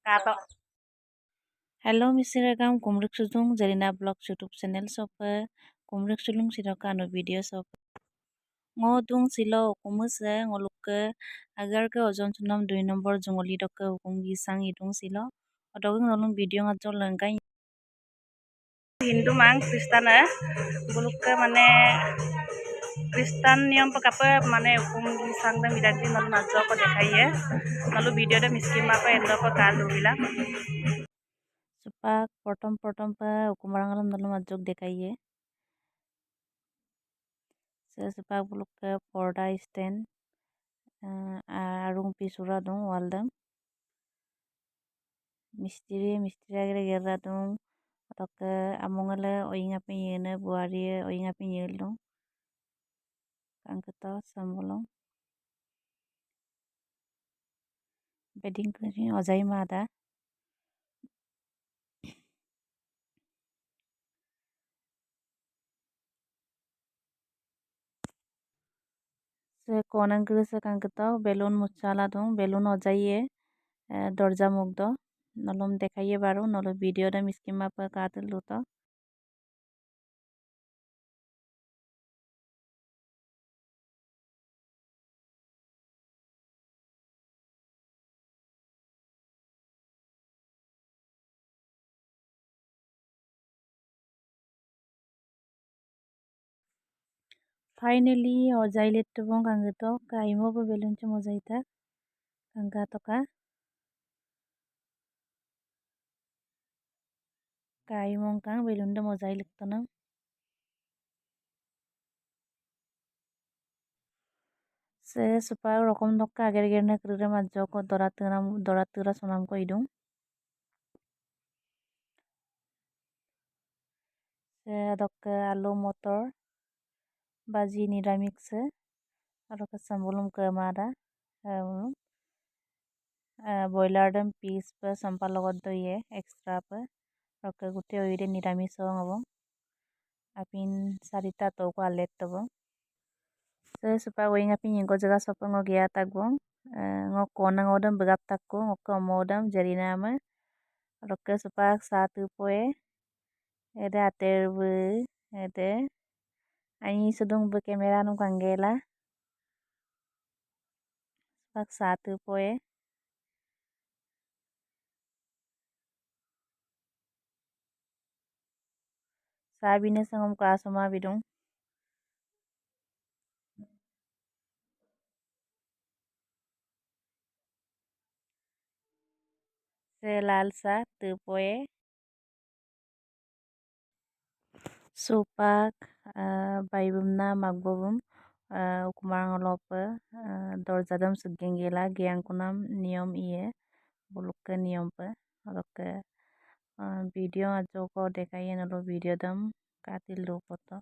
Kato. Hello, Mr. Agam, kumrik sudung Zarina Blog YouTube channel sopa kumrik sulung siroka no video sopa. Ngodung silo kumuse ngoluke agar ke ojon sunam 2 nomor jongoli doke hukum gisang idung silo. Odogeng nolong video ngajol lengkai. Hindu mang Kristen buluke mane Kristen नियम पे कापे माने हुकुम gisang dang bidagdi nalu najo ko dekhaiye nalu video de miskima pe endo ko kal dubila. Supak potom pe ukumarangalam nalu majok dekhaiye. Sepak buluk ke porda stand arung pisura dong waldam mistri agre gerra dong otoke amongale oinga pe yene buari oinga pe yel dong kangkata sambolong bedding kuni ojai mada se konang kru se kangkata belon muchala dong belon ojaiye dorja mugdo nolom dekhaiye baru nolo video da miskima pe katil luto. Finally ojai letto bong kangkata kaimo pe belon che mojaita kangkata ka kaimong kang belon da mojai lekto na se supaya rokom dokka ager gerne krure majjo ko doratura sonam ko idung se dokke alu motor baji niramik se aro ke sambolum ke mara boiler dam piece pe sampal logot do ye extra pe rokke gute oire niramis ong abong apin sarita to ko alet to bong se supaya wing apin yengo jaga sopa ngo gia tak bong ngo kona ngodam begap tak ko ngo ko modam jarina ama rokke supaya satu poe ede ater bu ede ani sudung bu kamera nu kangela pak satu poe sabine sangom ko asoma bidung se lalsa tu poe supak baibumna magbobum ukumarang lope dorjadam sugenggela giang kunam niyom iye bulukke niyom pe rokke video ajo ko dekai nalo video dam katil do foto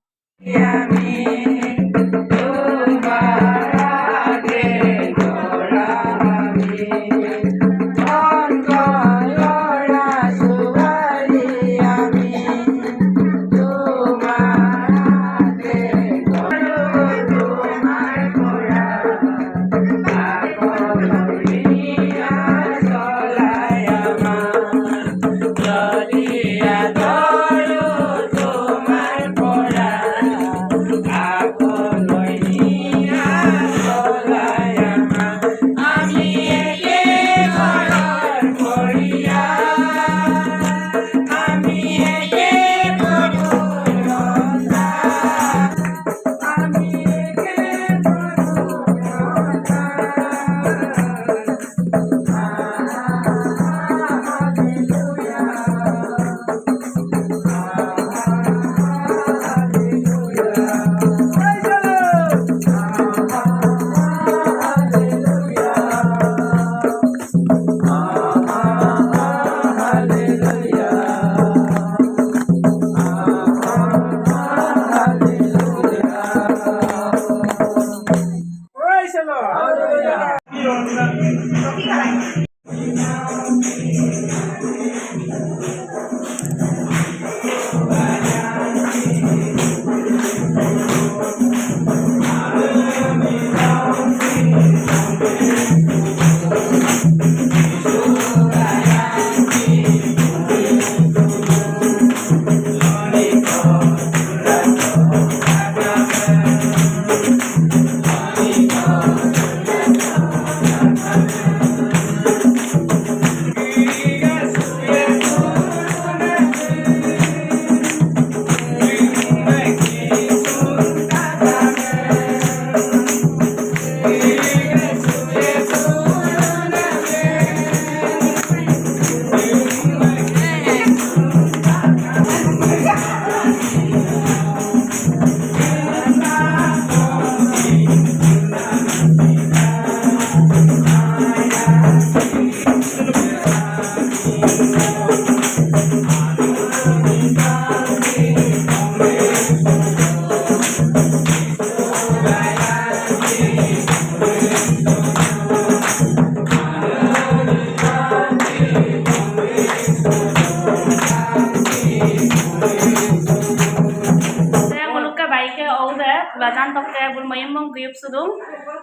bajan tokke bul mayem mong guyup sudum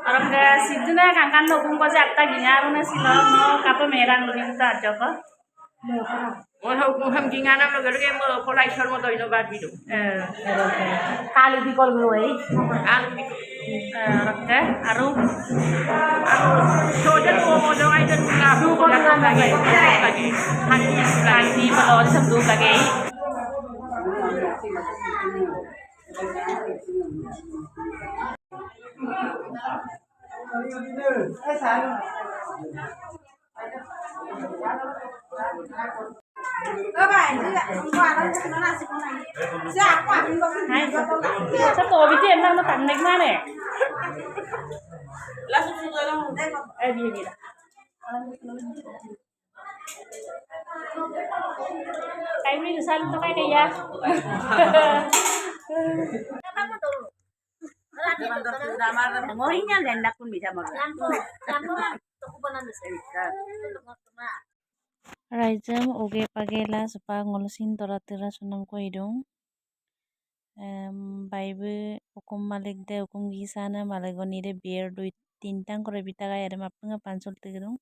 orang ke sidina kangkan no kum baje atta gingaruna silo no kapo merang lebih ta joko Ham gingana lo gede mo polai shor mo to ino bad bidu. kali di kol gue Alu orang ke aru sojan mo dong ai den ka du kol lagi. kali di balon sebdu lagi satu obiti emang nó tặng đánh ma này Langsung sudah lang. dia cái mi sao nó cái này ya Ngorinya lendak pun bisa mau. Raizam oge pagela supa ngolosin tora tera sunam ko idung. Baibu hukum malik de hukum gisana malagoni de biar dui tintang kore bitaga ya de mapunga pansul tigedung.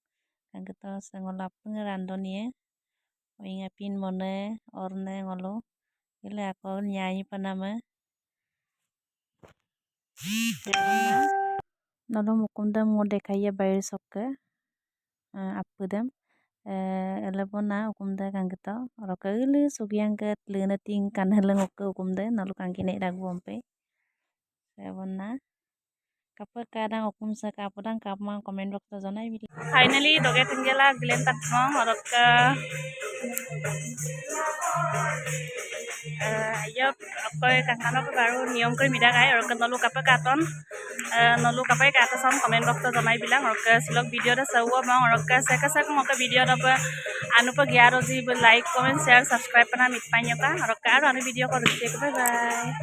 Kan kita sengol lapunga randoni ya. Oinga pin mone orne ngolo. Gile ako nyanyi panama. Nolong mukundam ngode kaya bayar sokke. Apudam. Elabona hukumda kan kita rokagili sugiang ke lena ting kan heleng oke hukumda nalu kan kine dagu ompe elabona kapa kadang hukum sa kapudang kapma komen box ta jonai bili finally doge tinggela gilen tatmong orok ke ayo akoy kakano ko baru niom koi mida kai orok nolu kapa katon nolu kapai kata som komen box ta jonai bilang orok silok video da sawo bang orok seka sak moka video da pa anu pa gyaro ji like comment share subscribe pana mit panyo ka orok aro anu video ko bye bye